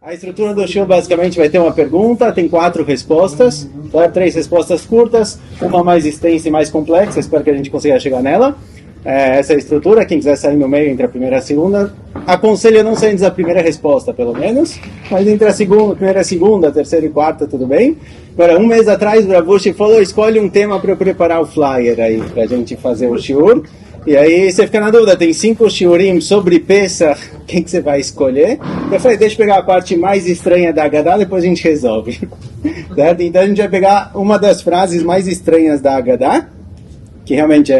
A estrutura do show basicamente vai ter uma pergunta, tem 4 respostas, tá? 3 respostas curtas, uma mais extensa e mais complexa, espero que a gente consiga chegar nela. Essa é a estrutura, quem quiser sair no meio entre a primeira e a segunda, aconselho não sair antes da primeira resposta, pelo menos, mas entre a primeira e a segunda, a terceira e quarta, tudo bem. Agora, um mês atrás, o Ravushi falou, escolhe um tema para eu preparar o flyer aí, para a gente fazer o shiur. E aí você fica na dúvida, tem 5 shiurim sobre Pesach, quem que você vai escolher? Eu falei, deixa eu pegar a parte mais estranha da Haggadah, depois a gente resolve. Certo? Então a gente vai pegar uma das frases mais estranhas da Haggadah, que realmente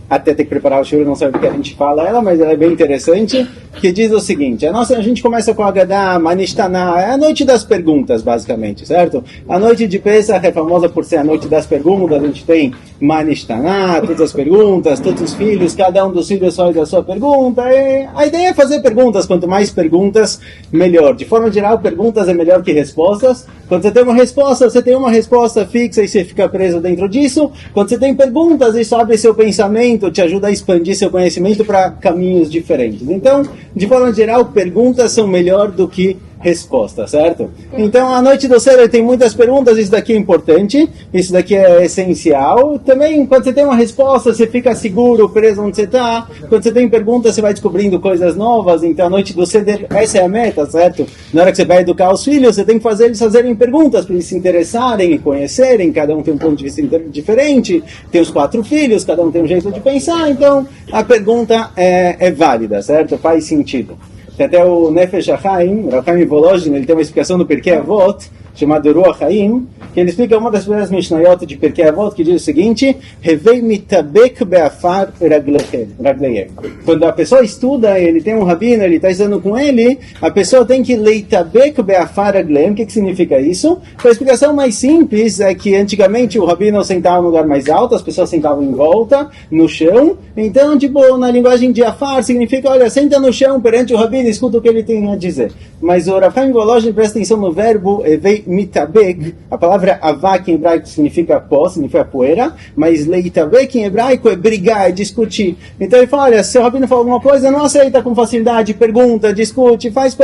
até ter que preparar o shiur, não sabe o que a gente fala ela, mas ela é bem interessante, que diz o seguinte, a gente começa com a Haggadah, Manishtaná, é a noite das perguntas, basicamente, certo? A noite de Pesach é famosa por ser a noite das perguntas, a gente tem Manishtaná, todas as perguntas, todos os filhos, cada um dos filhos faz a sua pergunta, e a ideia é fazer perguntas, quanto mais perguntas, melhor. De forma geral, perguntas é melhor que respostas. Quando você tem uma resposta, você tem uma resposta fixa e você fica preso dentro disso. Quando você tem perguntas, isso abre seu pensamento, te ajuda a expandir seu conhecimento para caminhos diferentes. Então, de forma geral, perguntas são melhor do que respostas, certo? Então, a noite do Seder tem muitas perguntas, isso daqui é importante, isso daqui é essencial. Também, quando você tem uma resposta, você fica seguro, preso onde você está. Quando você tem perguntas, você vai descobrindo coisas novas. Então, a noite do Seder, essa é a meta, certo? Na hora que você vai educar os filhos, você tem que fazer eles fazerem perguntas, para eles se interessarem e conhecerem. Cada um tem um ponto de vista diferente. Tem os 4 filhos, cada um tem um jeito de pensar. Então, a pergunta é válida, certo? Faz sentido. Tem até o Nefesh HaChaim, Rav Chaim Volozhin, ele tem uma explicação do Pirkei Avot, chamado Ruach Chaim, que ele explica uma das primeiras Mishnayot de Pirkei Avot, que diz o seguinte, Hevei mitabek be'afar ragleiem. Quando a pessoa estuda, ele tem um rabino, ele está estudando com ele, a pessoa tem que leitabek be'afar ragleiem. O que significa isso? A explicação mais simples é que antigamente o rabino sentava no lugar mais alto, as pessoas sentavam em volta, no chão. Então, tipo, na linguagem de afar, significa, olha, senta no chão perante o rabino, escuta o que ele tem a dizer. Mas o Rav Chaim Volozhin presta atenção no verbo Hevei mitabek. A palavra avak em hebraico significa pó, significa poeira, mas leitabek em hebraico é brigar, é discutir. Então ele fala, olha, se o rabino fala alguma coisa, não aceita com facilidade, pergunta, discute, faz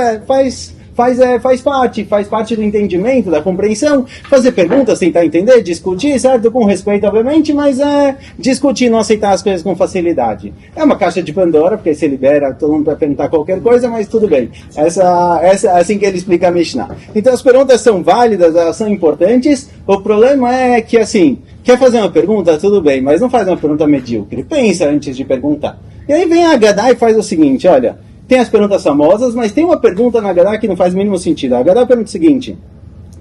parte do entendimento, da compreensão, fazer perguntas, tentar entender, discutir, certo? Com respeito, obviamente, mas discutir, não aceitar as coisas com facilidade. É uma caixa de Pandora, porque se libera, todo mundo vai perguntar qualquer coisa, mas tudo bem. Essa é assim que ele explica a Mishnah. Então as perguntas são válidas, elas são importantes, o problema é que, assim, quer fazer uma pergunta, tudo bem, mas não faz uma pergunta medíocre, pensa antes de perguntar. E aí vem a Haggadah e faz o seguinte, olha, tem as perguntas famosas, mas tem uma pergunta na Haggadah que não faz o mínimo sentido. A Haggadah pergunta o seguinte,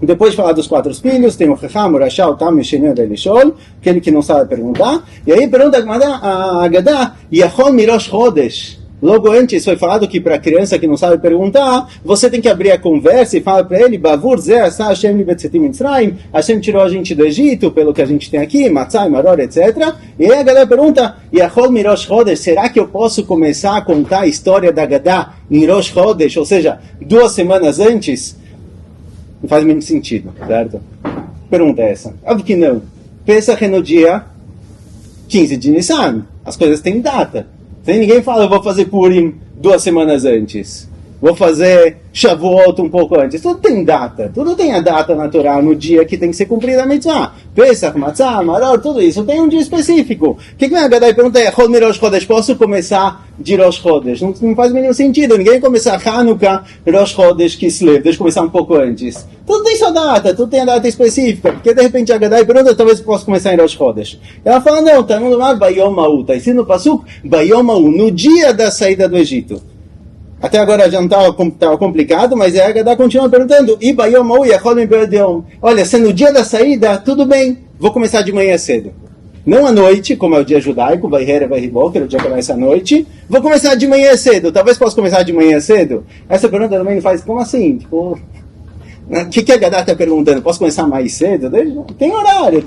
depois de falar dos 4 filhos, tem o Chacham, o Rasha, o Tam, o Sheni, o Elishol, aquele que não sabe perguntar, e aí pergunta a Haggadah, Yachol Mirosh Chodesh. Logo antes foi falado que para a criança que não sabe perguntar, você tem que abrir a conversa e falar para ele, Bavur Zeh Asa Hashem Libetzetim Mitzrayim, Hashem tirou a gente do Egito, pelo que a gente tem aqui, Matzah, Maror, etc. E aí a galera pergunta, Yachol Mirosh Chodesh, será que eu posso começar a contar a história da Haggadah em Rosh Chodesh, ou seja, 2 semanas antes? Não faz muito sentido, certo? Pergunta essa. Óbvio que não. Pesach é no dia 15 de Nissan, as coisas têm data. Sem ninguém fala, eu vou fazer Purim 2 semanas antes. Vou fazer Shavuot um pouco antes. Tudo tem data. Tudo tem a data natural no dia que tem que ser cumprida a mitzvah. Pesach, Matzah, Maror, tudo isso tem um dia específico. O que vem a Haggadah e pergunta é, Chol Mirosh Chodesh, posso começar de Rosh Chodesh? Não faz o mínimo sentido. Ninguém começar Hanukkah, Rosh Chodesh, Kislev. Deixa eu começar um pouco antes. Tudo tem sua data, tudo tem a data específica. Porque de repente a Haggadah pergunta, talvez eu possa começar em Rosh Chodesh. Ela fala, não, está no lugar Bayom Ha'u. Está escrito no Pasuk, Bayom Ha'u, no dia da saída do Egito. Até agora já não estava complicado, mas a Haggadah continua perguntando, olha, se no dia da saída, tudo bem, vou começar de manhã cedo. Não à noite, como é o dia judaico, Vaihera, Vaihibol, que é o dia que começa à noite. Vou começar de manhã cedo, talvez possa começar de manhã cedo. Essa pergunta também não faz, como assim? Tipo, o que a Haggadah está perguntando? Posso começar mais cedo? Tem horário,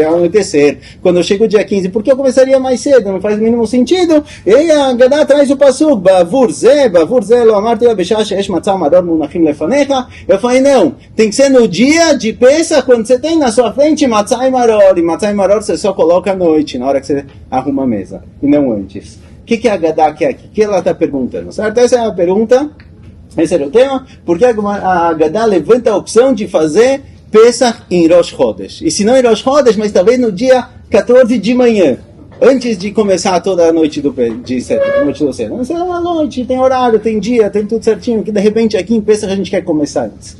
é anoitecer. Quando eu chego dia 15, por que eu começaria mais cedo? Não faz o mínimo sentido. E a Haggadah traz o pasuk, Bavur Zeh, lo amarti b'shah she'esh matzah maror munachim lefanecha. Eu falei, não, tem que ser no dia de Pesach, quando você tem na sua frente matzah e maror. E matzah e maror você só coloca à noite, na hora que você arruma a mesa, e não antes. O que a Haggadah quer aqui? O que ela está perguntando? Certo? Essa é a pergunta Esse era o tema. Porque a Agadá levanta a opção de fazer Pesach em Rosh Chodesh. E se não em Rosh Chodesh, mas talvez no dia 14 de manhã. Antes de começar toda a noite do Seder. Não sei, uma noite, tem horário, tem dia, tem tudo certinho. Que de repente aqui em Pesach a gente quer começar antes.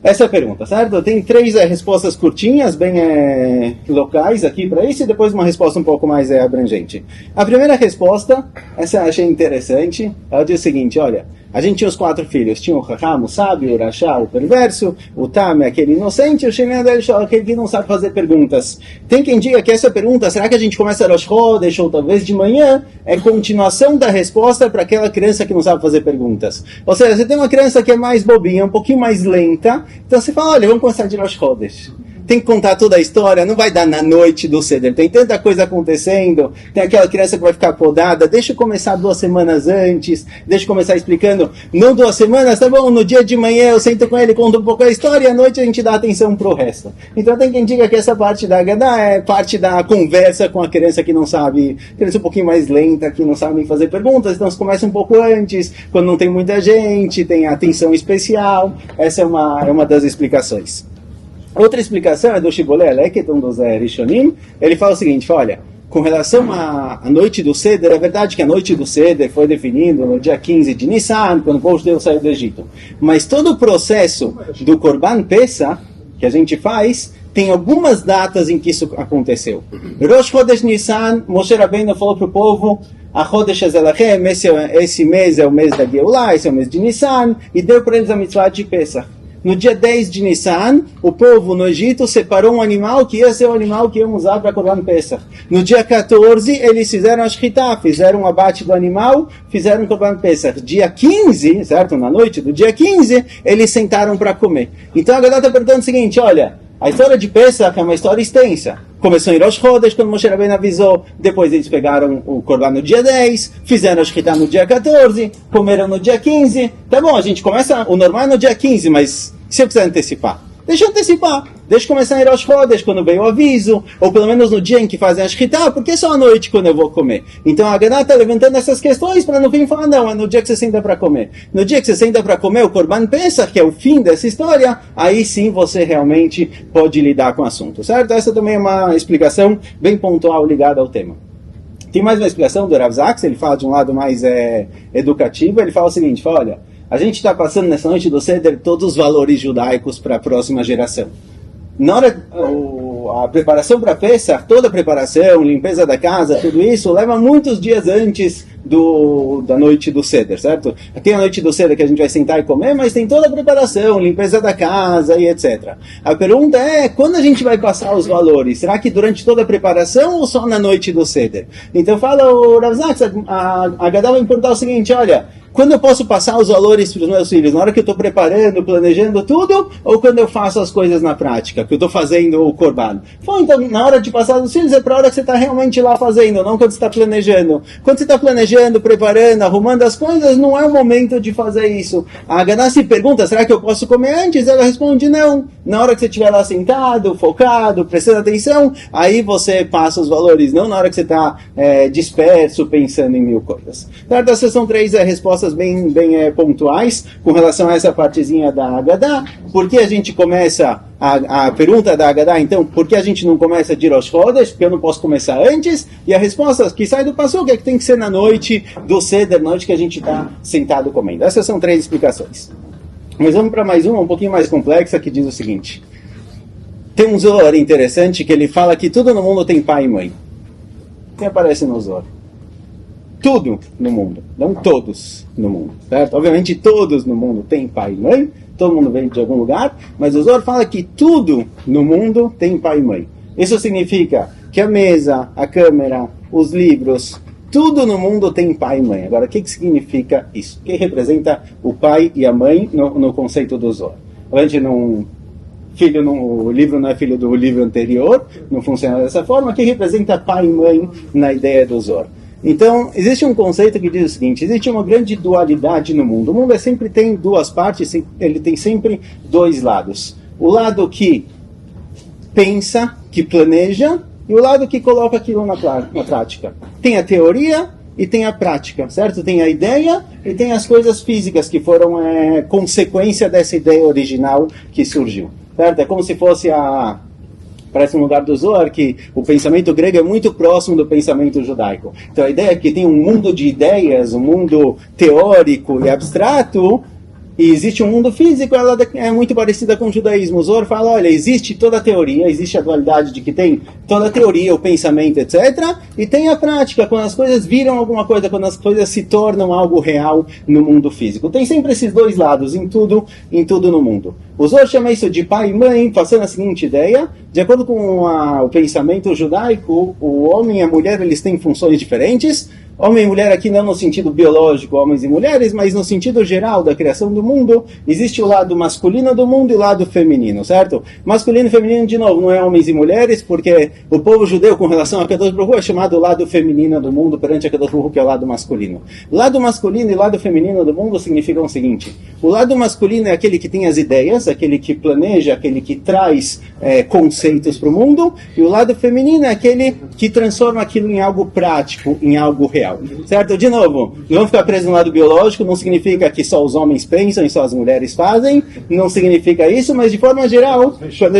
Essa é a pergunta, certo? Tem 3 respostas curtinhas, bem locais aqui para isso, e depois uma resposta um pouco mais abrangente. A primeira resposta, essa eu achei interessante, ela diz o seguinte, olha, a gente tinha os 4 filhos, tinha o Raham, o sábio, o Rashá, o perverso, o Tam, aquele inocente, e o Shemin aquele que não sabe fazer perguntas. Tem quem diga que essa pergunta, será que a gente começa Rosh Chodesh ou talvez de manhã, é continuação da resposta para aquela criança que não sabe fazer perguntas. Ou seja, você tem uma criança que é mais bobinha, um pouquinho mais lenta, então você fala, olha, vamos começar de Rosh Chodesh. Tem que contar toda a história, não vai dar na noite do Seder, tem tanta coisa acontecendo, tem aquela criança que vai ficar podada, deixa eu começar 2 semanas antes, deixa eu começar explicando, não 2 semanas, tá bom, no dia de manhã eu sento com ele, conto um pouco a história e à noite a gente dá atenção pro resto. Então tem quem diga que essa parte da Agadá é parte da conversa com a criança que não sabe, criança um pouquinho mais lenta, que não sabe nem fazer perguntas, então você começa um pouco antes, quando não tem muita gente, tem atenção especial, essa é uma das explicações. Outra explicação é do Shibolei Aleket, um dos Rishonim. Ele fala o seguinte, olha, com relação à noite do Seder, é verdade que a noite do Seder foi definida no dia 15 de Nissan, quando o povo judeu saiu do Egito. Mas todo o processo do Korban Pesach, que a gente faz, tem algumas datas em que isso aconteceu. Rosh Chodesh Nissan, Moshe Rabbeinu falou para o povo, a Chodesh Azelachem, esse mês é o mês da Geulah, esse é o mês de Nissan, e deu para eles a mitzvah de Pesach. No dia 10 de Nissan, o povo no Egito separou um animal que ia ser o animal que iam usar para Korban Pesach. No dia 14, eles fizeram a Shechitah, fizeram o abate do animal, fizeram o Korban Pesach. Dia 15, certo? Na noite do dia 15, eles sentaram para comer. Então a galera está perguntando o seguinte, olha, a história de Pesach é uma história extensa. Começou em Rosh Chodesh, quando Moshe Rabbeinu avisou. Depois eles pegaram o Korban no dia 10, fizeram a Shechitah no dia 14, comeram no dia 15. Tá bom, a gente começa o normal no dia 15, mas se eu quiser antecipar, deixa eu antecipar. Deixa eu começar em Rosh Chodesh, quando veio o aviso, ou pelo menos no dia em que fazem a Shechitah, porque só à noite quando eu vou comer. Então a Agadá está levantando essas questões para no fim falar, não, é no dia que você senta para comer. No dia que você senta para comer o Korban Pesach, que é o fim dessa história, aí sim você realmente pode lidar com o assunto, certo? Essa também é uma explicação bem pontual ligada ao tema. Tem mais uma explicação do Rav Zaks, ele fala de um lado mais educativo, ele fala o seguinte, fala, olha, a gente está passando nessa noite do Seder todos os valores judaicos para a próxima geração. Na hora, a preparação para Pesach, toda a preparação, limpeza da casa, tudo isso, leva muitos dias antes da noite do Seder, certo? Tem a noite do Seder que a gente vai sentar e comer, mas tem toda a preparação, limpeza da casa e etc. A pergunta é, quando a gente vai passar os valores? Será que durante toda a preparação ou só na noite do Seder? Então fala o Rav Zaks, a Agadá vai perguntar o seguinte, olha, quando eu posso passar os valores para os meus filhos? Na hora que eu estou preparando, planejando tudo? Ou quando eu faço as coisas na prática? Que eu estou fazendo o Korban? Então, na hora de passar os filhos, é para a hora que você está realmente lá fazendo, não quando você está planejando. Quando você está planejando, preparando, arrumando as coisas, não é o momento de fazer isso. A Agadá se pergunta, será que eu posso comer antes? Ela responde, não. Na hora que você estiver lá sentado, focado, prestando atenção, aí você passa os valores, não na hora que você está disperso, pensando em mil coisas. Certo? Essas são 3 respostas bem pontuais com relação a essa partezinha da Agadá. Por que a gente começa a pergunta da Agadá, então, por que a gente não começa de Rosh Chodesh? Porque eu não posso começar antes. E a resposta que sai do Pasuk é que tem que ser na noite do Seder, na noite que a gente está sentado comendo. Essas são 3 explicações. Mas vamos para mais uma, um pouquinho mais complexa, que diz o seguinte. Tem um Zohar interessante que ele fala que tudo no mundo tem pai e mãe. Quem aparece no Zohar? Tudo no mundo, não todos no mundo, certo? Obviamente todos no mundo têm pai e mãe, todo mundo vem de algum lugar, mas o Zohar fala que tudo no mundo tem pai e mãe. Isso significa que a mesa, a câmera, os livros, tudo no mundo tem pai e mãe. Agora, o que significa isso? O que representa o pai e a mãe no conceito do Zohar? Obviamente o livro não é filho do livro anterior, não funciona dessa forma. O que representa pai e mãe na ideia do Zohar? Então, existe um conceito que diz o seguinte, existe uma grande dualidade no mundo. O mundo sempre tem 2 partes, ele tem sempre 2 lados. O lado que pensa, que planeja, e o lado que coloca aquilo na prática. Tem a teoria e tem a prática, certo? Tem a ideia e tem as coisas físicas que foram consequência dessa ideia original que surgiu, certo? É como se fosse parece um lugar do Zohar que o pensamento grego é muito próximo do pensamento judaico. Então a ideia é que tem um mundo de ideias, um mundo teórico e abstrato, e existe um mundo físico, ela é muito parecida com o judaísmo. O Zohar fala, olha, existe toda a teoria, existe a dualidade de que tem toda a teoria, o pensamento, etc. E tem a prática, quando as coisas viram alguma coisa, quando as coisas se tornam algo real no mundo físico. Tem sempre esses dois lados, em tudo no mundo. O Zohar chama isso de pai e mãe, passando a seguinte ideia: de acordo com o pensamento judaico, o homem e a mulher, eles têm funções diferentes. Homem e mulher aqui não no sentido biológico, homens e mulheres, mas no sentido geral da criação do mundo. Existe o lado masculino do mundo e o lado feminino, certo? Masculino e feminino, de novo, não é homens e mulheres, porque o povo judeu, com relação a Kadosh Baruch Hu, é chamado lado feminino do mundo perante a Kadosh Baruch Hu, que é o lado masculino. Lado masculino e lado feminino do mundo significam o seguinte: o lado masculino é aquele que tem as ideias, aquele que planeja, aquele que traz conceitos para o mundo, e o lado feminino é aquele que transforma aquilo em algo prático, em algo real. Certo? De novo, não vamos ficar presos no lado biológico, não significa que só os homens pensam e só as mulheres fazem, não significa isso, mas de forma geral, quando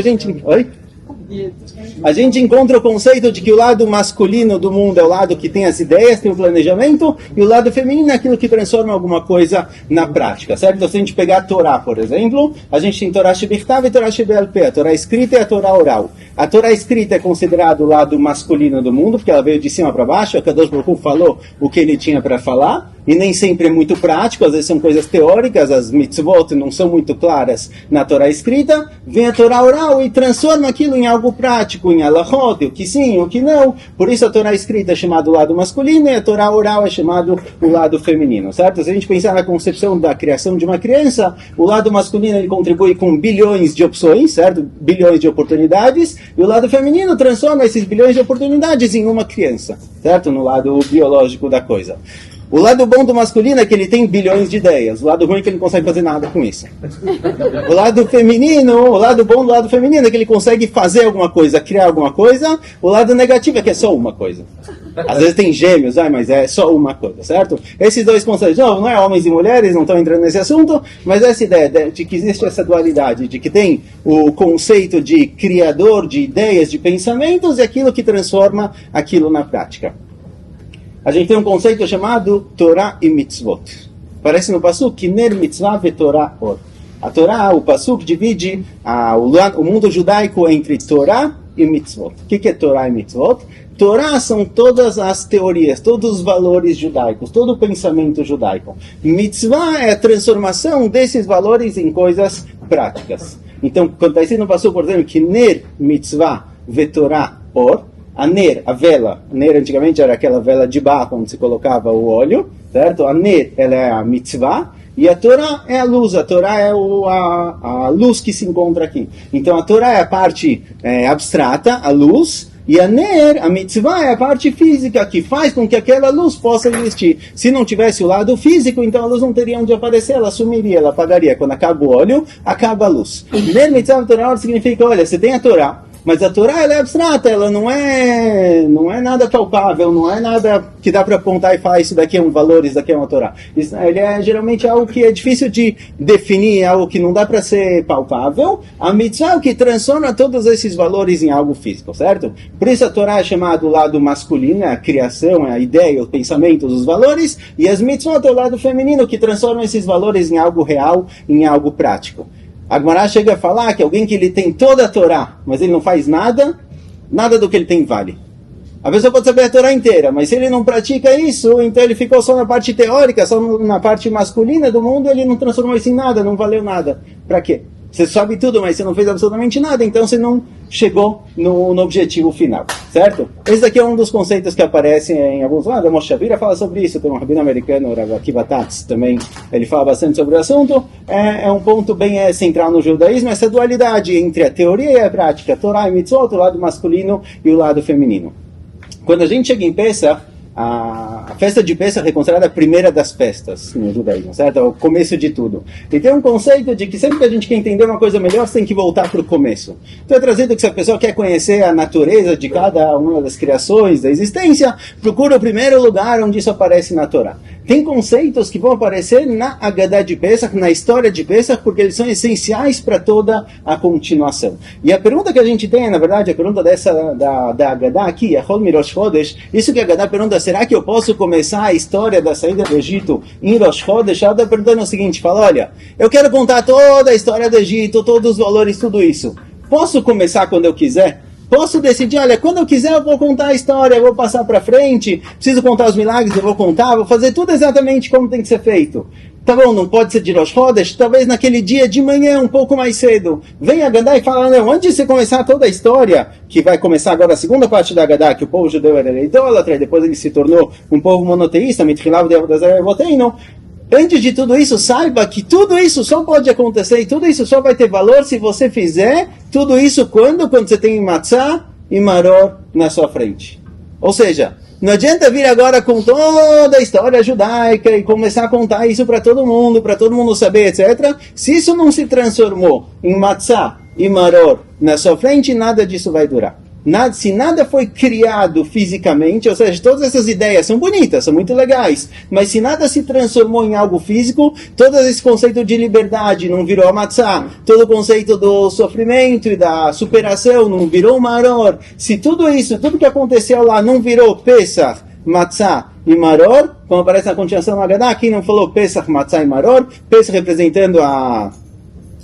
a gente encontra o conceito de que o lado masculino do mundo é o lado que tem as ideias, tem o planejamento, e o lado feminino é aquilo que transforma alguma coisa na prática, certo? Então, se a gente pegar a Torá, por exemplo, a gente tem Torá Shebichtav e Torá Shebe'al-Peh, a Torá escrita e a Torá oral. A Torá escrita é considerada o lado masculino do mundo, porque ela veio de cima para baixo, a Kadosh Baruch Hu falou o que ele tinha para falar, e nem sempre é muito prático, às vezes são coisas teóricas, as mitzvot não são muito claras na Torá escrita. Vem a Torá oral e transforma aquilo em algo prático, em halachot, o que sim, o que não. Por isso a Torá escrita é chamado o lado masculino e a Torá oral é chamado o lado feminino, certo? Se a gente pensar na concepção da criação de uma criança, o lado masculino ele contribui com bilhões de opções, certo? Bilhões de oportunidades, e o lado feminino transforma esses bilhões de oportunidades em uma criança, certo? No lado biológico da coisa. O lado bom do masculino é que ele tem bilhões de ideias. O lado ruim é que ele não consegue fazer nada com isso. O lado feminino, o lado bom do lado feminino é que ele consegue fazer alguma coisa, criar alguma coisa. O lado negativo é que é só uma coisa. Às vezes tem gêmeos, mas é só uma coisa, certo? Esses dois conceitos, não é homens e mulheres, não estão entrando nesse assunto, mas essa ideia de que existe essa dualidade, de que tem o conceito de criador de ideias, de pensamentos, e aquilo que transforma aquilo na prática. A gente tem um conceito chamado Torá e Mitzvot. Parece no Pasuk, Kiner Mitzvah ve Torá Or. A Torá, o Pasuk, divide o mundo judaico entre Torá e Mitzvot. O que é Torá e Mitzvot? Torá são todas as teorias, todos os valores judaicos, todo o pensamento judaico. Mitzvah é a transformação desses valores em coisas práticas. Então, quando está escrito no Pasuk, por exemplo, Kiner Mitzvah ve Torá Or, a ner, a vela, a ner antigamente era aquela vela de barro onde se colocava o óleo, certo? A ner, ela é a mitzvah, e a Torá é a luz, a Torá é a luz que se encontra aqui. Então a Torá é a parte abstrata, a luz, e a ner, a mitzvah, é a parte física que faz com que aquela luz possa existir. Se não tivesse o lado físico, então a luz não teria onde aparecer, ela sumiria, ela apagaria. Quando acaba o óleo, acaba a luz. Ner, mitzvah, Torá significa, olha, você tem a Torá, mas a Torá ela é abstrata, ela não é nada palpável, não é nada que dá para apontar e falar isso daqui é um valor, isso daqui é uma Torá. Ele é geralmente algo que é difícil de definir, algo que não dá para ser palpável. A mitzvah é o que transforma todos esses valores em algo físico, certo? Por isso a Torá é chamada o lado masculino, a criação, a ideia, os pensamentos, os valores, e as mitzvot é o lado feminino que transforma esses valores em algo real, em algo prático. A Gemara chega a falar que alguém que ele tem toda a Torá, mas ele não faz nada, nada do que ele tem vale. A pessoa pode saber a Torá inteira, mas se ele não pratica isso, então ele ficou só na parte teórica, só na parte masculina do mundo, ele não transformou isso em nada, não valeu nada. Para quê? Você sabe tudo, mas você não fez absolutamente nada, então você não chegou no objetivo final, certo? Esse daqui é um dos conceitos que aparecem em alguns lados. A Moshe Shavira fala sobre isso, tem um rabino americano, o Rav Akiva Tatz, também, ele fala bastante sobre o assunto. É um ponto bem central no judaísmo, essa dualidade entre a teoria e a prática, Torá e Mitzvot, o lado masculino e o lado feminino. Quando a gente chega em Pesach, a festa de Pesach é considerada a primeira das festas no judaísmo, certo? É o começo de tudo. E tem um conceito de que sempre que a gente quer entender uma coisa melhor, você tem que voltar para o começo. Então é trazido que se a pessoa quer conhecer a natureza de cada uma das criações da existência, procura o primeiro lugar onde isso aparece na Torá. Tem conceitos que vão aparecer na Haggadah de Pesach, na história de Pesach, porque eles são essenciais para toda a continuação. E a pergunta que a gente tem, na verdade, a pergunta da Haggadah aqui, Echol Mirosh Chodesh, isso que a Haggadah pergunta, será que eu posso começar a história da saída do Egito em Rosh Chodesh? Ela está perguntando o seguinte, fala, olha, eu quero contar toda a história do Egito, todos os valores, tudo isso. Posso começar quando eu quiser? Posso decidir, olha, quando eu quiser eu vou contar a história, eu vou passar para frente, preciso contar os milagres, eu vou contar, vou fazer tudo exatamente como tem que ser feito. Tá bom, não pode ser de Rosh Chodesh, talvez naquele dia de manhã, um pouco mais cedo. Vem a Haggadah e fala, não, antes de você começar toda a história, que vai começar agora a segunda parte da Haggadah, que o povo judeu era idólatra, e depois ele se tornou um povo monoteísta, mitchilav de Avodah Voteinu. Antes de tudo isso, saiba que tudo isso só pode acontecer e tudo isso só vai ter valor se você fizer tudo isso quando você tem matzah e maror na sua frente. Ou seja, não adianta vir agora com toda a história judaica e começar a contar isso para todo mundo saber, etc. Se isso não se transformou em matzah e maror na sua frente, nada disso vai durar. Se nada foi criado fisicamente, ou seja, todas essas ideias são bonitas, são muito legais, mas se nada se transformou em algo físico, todo esse conceito de liberdade não virou a matzah, todo o conceito do sofrimento e da superação não virou maror, se tudo isso, tudo que aconteceu lá não virou Pesach, matzah e maror, como aparece na continuação do Haggadah, aqui não falou Pesach, matzah e maror, Pesach representando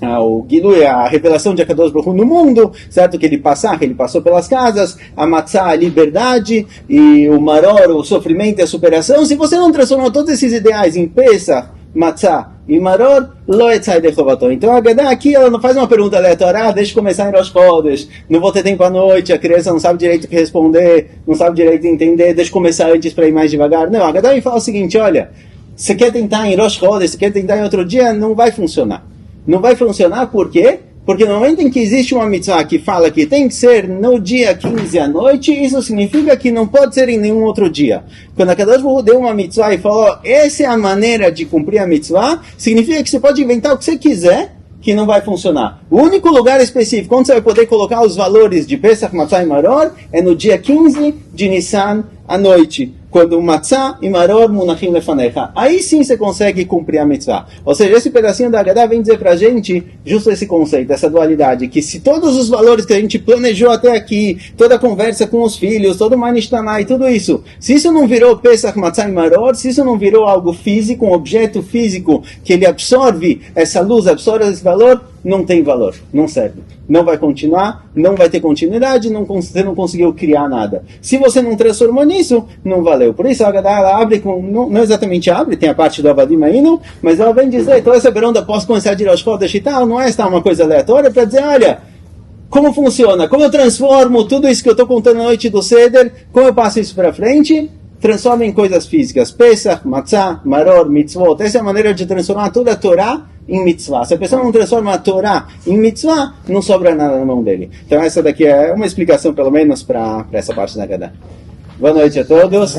o Gilui, a revelação de Akadosh Baruch Hu no mundo, certo? Que ele passou pelas casas, a matzah, a liberdade, e o maror, o sofrimento e a superação. Se você não transformou todos esses ideais em Pesach, matzah e maror, lo etzai de chovato. Então a Haggadah aqui, ela não faz uma pergunta aleatória, deixa eu começar em Rosh Chodesh, não vou ter tempo à noite, a criança não sabe direito o que responder, não sabe direito entender, deixa eu começar antes para ir mais devagar. Não, a Haggadah me fala o seguinte, olha, você quer tentar em Rosh Chodesh, você quer tentar em outro dia, não vai funcionar. Não vai funcionar por quê? Porque no momento em que existe uma mitzvah que fala que tem que ser no dia 15 à noite, isso significa que não pode ser em nenhum outro dia. Quando a Kadosh Baruch Hu deu uma mitzvah e falou, essa é a maneira de cumprir a mitzvah, significa que você pode inventar o que você quiser, que não vai funcionar. O único lugar específico onde você vai poder colocar os valores de Pesach, Matzah e Maror é no dia 15 de Nissan à noite, quando Matzah e Maror munachim lefanecha. Aí sim você consegue cumprir a mitzvah. Ou seja, esse pedacinho da Haggadah vem dizer pra gente justo esse conceito, essa dualidade, que se todos os valores que a gente planejou até aqui, toda a conversa com os filhos, todo o Manishtanai, tudo isso, se isso não virou Pesach, Matzah e Maror, se isso não virou algo físico, um objeto físico, que ele absorve essa luz, absorve esse valor, não tem valor, não serve. Não vai continuar, não vai ter continuidade, você não conseguiu criar nada. Se você não transformou nisso, não valeu. Por isso a Haggadah ela abre, não exatamente abre, tem a parte do Avadim Ainu, mas ela vem dizer, toda essa pergunta, posso começar a ir aos Chodesh e tal, não é esta uma coisa aleatória, para dizer, olha, como funciona, como eu transformo tudo isso que eu estou contando na noite do Seder, como eu passo isso para frente, transforma em coisas físicas. Pesach, Matzah, Maror, Mitzvot, essa é a maneira de transformar toda a Torá em mitzvah. Se a pessoa não transforma a Torá em mitzvah, não sobra nada na mão dele. Então essa daqui é uma explicação, pelo menos, para essa parte da Haggadah. Boa noite a todos.